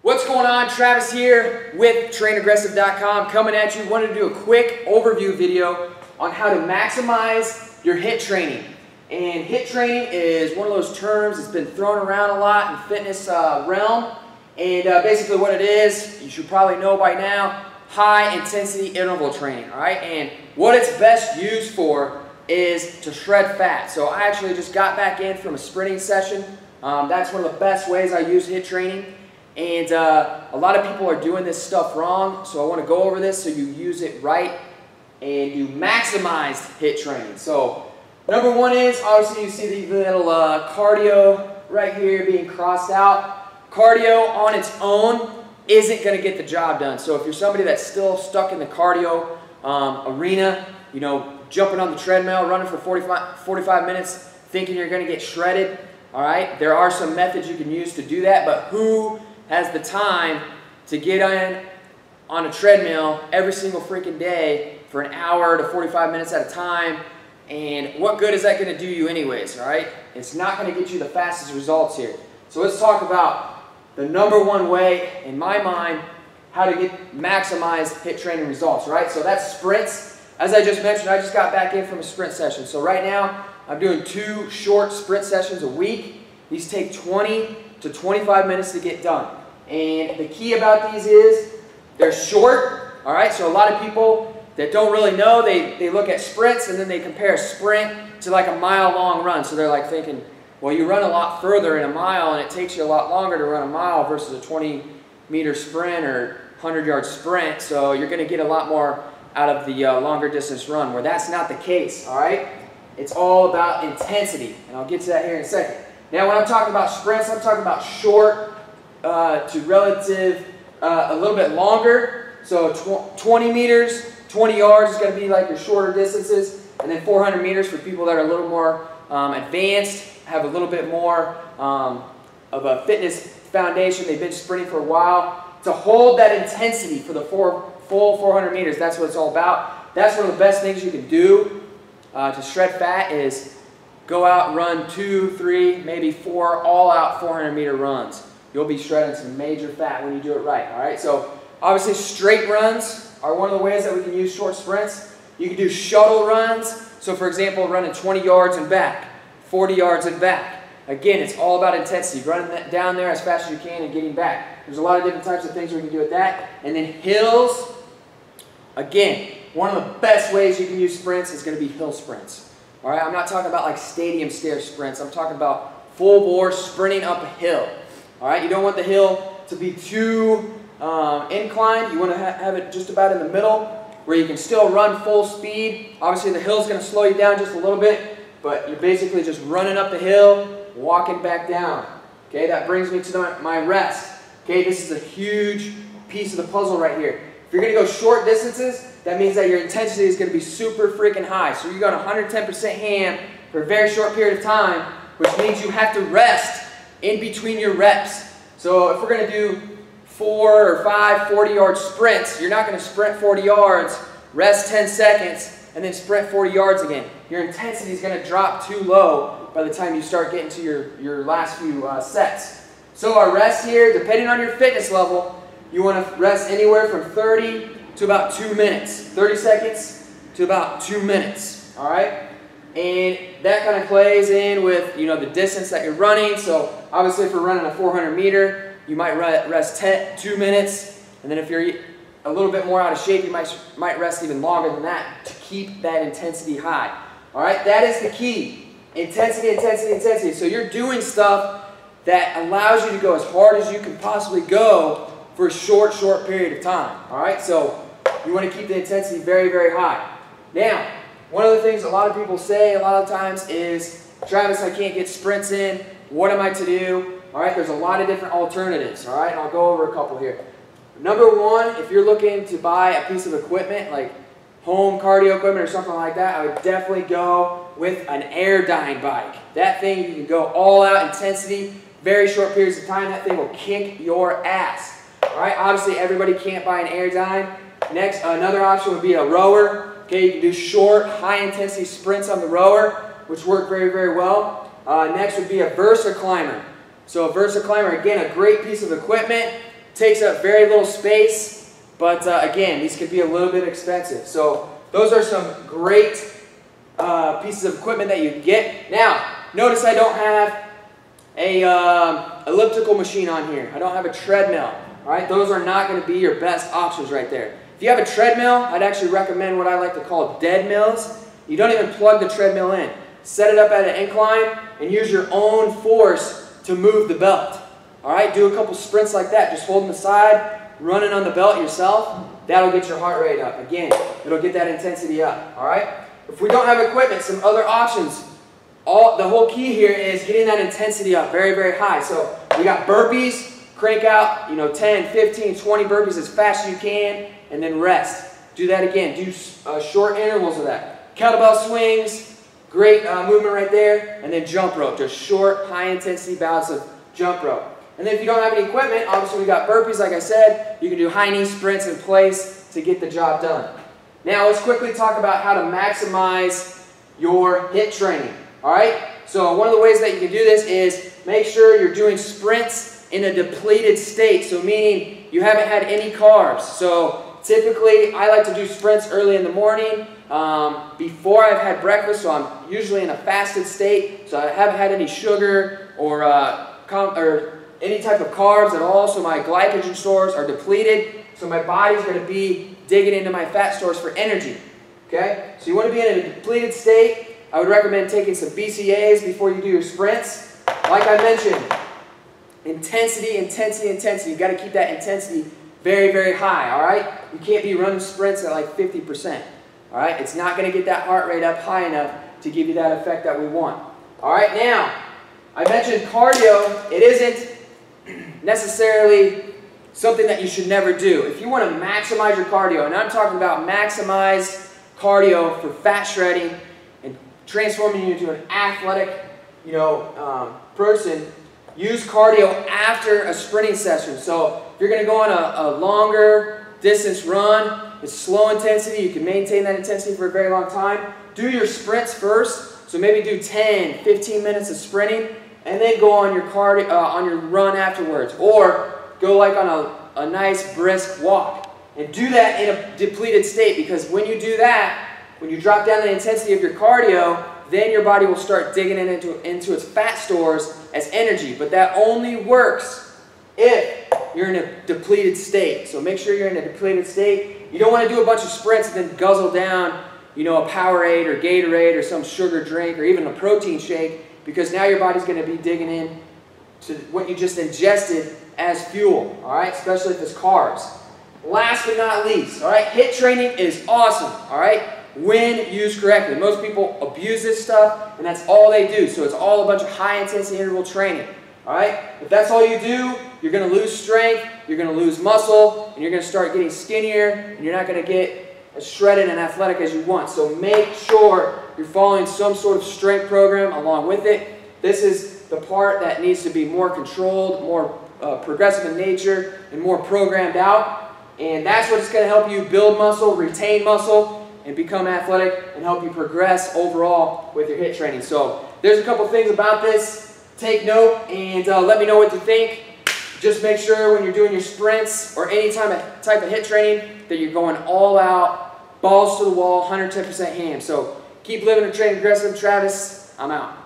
What's going on? Travis here with trainaggressive.com coming at you. Wanted to do a quick overview video on how to maximize your HIIT training. And HIIT training is one of those terms that's been thrown around a lot in the fitness realm. And basically what it is, you should probably know by now, high intensity interval training, all right? And what it's best used for is to shred fat. So I actually just got back in from a sprinting session. That's one of the best ways I use HIIT training. And a lot of people are doing this stuff wrong, so I want to go over this so you use it right and you maximize HIIT training. So number one is, obviously you see the little cardio right here being crossed out. Cardio on its own isn't going to get the job done. So if you're somebody that's still stuck in the cardio arena, you know, jumping on the treadmill, running for 45 minutes, thinking you're going to get shredded, all right, there are some methods you can use to do that, but who has the time to get on a treadmill every single freaking day for an hour to 45 minutes at a time? And what good is that going to do you anyways, all right? It's not going to get you the fastest results here. So let's talk about the number one way, in my mind, how to get maximized HIIT training results, right? So that's sprints. As I just mentioned, I just got back in from a sprint session. So right now, I'm doing 2 short sprint sessions a week. These take 20 to 25 minutes to get done. And the key about these is they're short, all right? So a lot of people that don't really know, they look at sprints and then they compare a sprint to like a mile-long run. So they're like thinking, well, you run a lot further in a mile and it takes you a lot longer to run a mile versus a 20-meter sprint or 100-yard sprint. So you're going to get a lot more out of the longer distance run, where that's not the case, all right? It's all about intensity, and I'll get to that here in a second. Now, when I'm talking about sprints, I'm talking about short to relative, a little bit longer. So 20 meters, 20 yards is going to be like your shorter distances. And then 400 meters for people that are a little more advanced, have a little bit more of a fitness foundation. They've been sprinting for a while. To hold that intensity for the full 400 meters, that's what it's all about. That's one of the best things you can do to shred fat is go out and run 2, 3, maybe 4 all-out 400-meter runs. You'll be shredding some major fat when you do it right, all right? So obviously straight runs are one of the ways that we can use short sprints. You can do shuttle runs. So for example, running 20 yards and back, 40 yards and back. Again, it's all about intensity, running that down there as fast as you can and getting back. There's a lot of different types of things we can do with that. And then hills, again, one of the best ways you can use sprints is going to be hill sprints. All right, I'm not talking about like stadium stair sprints. I'm talking about full bore sprinting up a hill. All right, you don't want the hill to be too inclined. You want to have it just about in the middle where you can still run full speed. Obviously, the hill's going to slow you down just a little bit, but you're basically just running up the hill, walking back down. Okay, that brings me to my rest. Okay, this is a huge piece of the puzzle right here. If you're going to go short distances, that means that your intensity is going to be super freaking high. So you're going 110% ham for a very short period of time, which means you have to rest in between your reps. So if we're going to do 4 or 5 40-yard sprints, you're not going to sprint 40 yards, rest 10 seconds, and then sprint 40 yards again. Your intensity is going to drop too low by the time you start getting to your last few sets. So our rest here, depending on your fitness level, you want to rest anywhere from 30 to about 2 minutes. 30 seconds to about 2 minutes, all right? And that kind of plays in with, you know, the distance that you're running. So obviously if you're running a 400 meter, you might rest 2 minutes. And then if you're a little bit more out of shape, you might rest even longer than that to keep that intensity high. All right, that is the key. Intensity, intensity, intensity. So you're doing stuff that allows you to go as hard as you can possibly go for a short period of time. All right, so you want to keep the intensity very, very high. Now, one of the things a lot of people say a lot of times is, Travis, I can't get sprints in. What am I to do? All right, there's a lot of different alternatives. All right, and I'll go over a couple here. Number one, if you're looking to buy a piece of equipment like home cardio equipment or something like that, I would definitely go with an Airdyne bike. That thing, you can go all out intensity, very short periods of time. That thing will kick your ass. All right, obviously everybody can't buy an Airdyne. Next, another option would be a rower. Okay, you can do short, high-intensity sprints on the rower, which work very, very well. Next would be a Versa Climber. So a Versa Climber, again, a great piece of equipment. takes up very little space, but again, these could be a little bit expensive. So those are some great pieces of equipment that you can get. Now, notice I don't have a elliptical machine on here. I don't have a treadmill. All right, those are not going to be your best options right there. If you have a treadmill, I'd actually recommend what I like to call dead mills. You don't even plug the treadmill in. Set it up at an incline and use your own force to move the belt. All right, do a couple sprints like that, just holding the side, running on the belt yourself. That'll get your heart rate up. Again, it'll get that intensity up. All right. If we don't have equipment, some other options. The whole key here is getting that intensity up very, very high. So we got burpees. Crank out, 10, 15, 20 burpees as fast as you can, and then rest. Do that again. Do short intervals of that. Kettlebell swings, great movement right there, and then jump rope. Just short, high-intensity bouts of jump rope. And then if you don't have any equipment, obviously we got burpees, like I said. You can do high knee sprints in place to get the job done. Now let's quickly talk about how to maximize your HIIT training. All right? So one of the ways that you can do this is make sure you're doing sprints in a depleted state, so meaning you haven't had any carbs. So typically I like to do sprints early in the morning before I've had breakfast, so I'm usually in a fasted state, so I haven't had any sugar or any type of carbs at all, so my glycogen stores are depleted, so my body's going to be digging into my fat stores for energy. Okay, so you want to be in a depleted state. I would recommend taking some BCAAs before you do your sprints. Like I mentioned, intensity, intensity, intensity. You've got to keep that intensity very, very high, all right? You can't be running sprints at like 50%, all right? It's not going to get that heart rate up high enough to give you that effect that we want. All right, now, I mentioned cardio. It isn't necessarily something that you should never do. If you want to maximize your cardio, and I'm talking about maximized cardio for fat shredding and transforming you into an athletic, person, use cardio after a sprinting session. So if you're going to go on a longer distance run, it's slow intensity, you can maintain that intensity for a very long time. Do your sprints first. So maybe do 10, 15 minutes of sprinting, and then go on your cardio, on your run afterwards. Or go like on a nice brisk walk. And do that in a depleted state, because when you do that, when you drop down the intensity of your cardio, then your body will start digging it into its fat stores as energy. But that only works if you're in a depleted state. So make sure you're in a depleted state. You don't want to do a bunch of sprints and then guzzle down, a Powerade or Gatorade or some sugar drink or even a protein shake, because now your body's going to be digging in to what you just ingested as fuel, all right? Especially if it's carbs. Last but not least, all right, HIIT training is awesome, all right? When used correctly. Most people abuse this stuff, and that's all they do. So it's all a bunch of high-intensity interval training. All right? If that's all you do, you're going to lose strength, you're going to lose muscle, and you're going to start getting skinnier, and you're not going to get as shredded and athletic as you want. So make sure you're following some sort of strength program along with it. This is the part that needs to be more controlled, more progressive in nature, and more programmed out. And that's what's going to help you build muscle, retain muscle, and become athletic and help you progress overall with your HIIT training. So there's a couple things about this. Take note and let me know what you think. Just make sure when you're doing your sprints or any type of HIIT training that you're going all out, balls to the wall, 110% ham. So keep living and training aggressive. Travis, I'm out.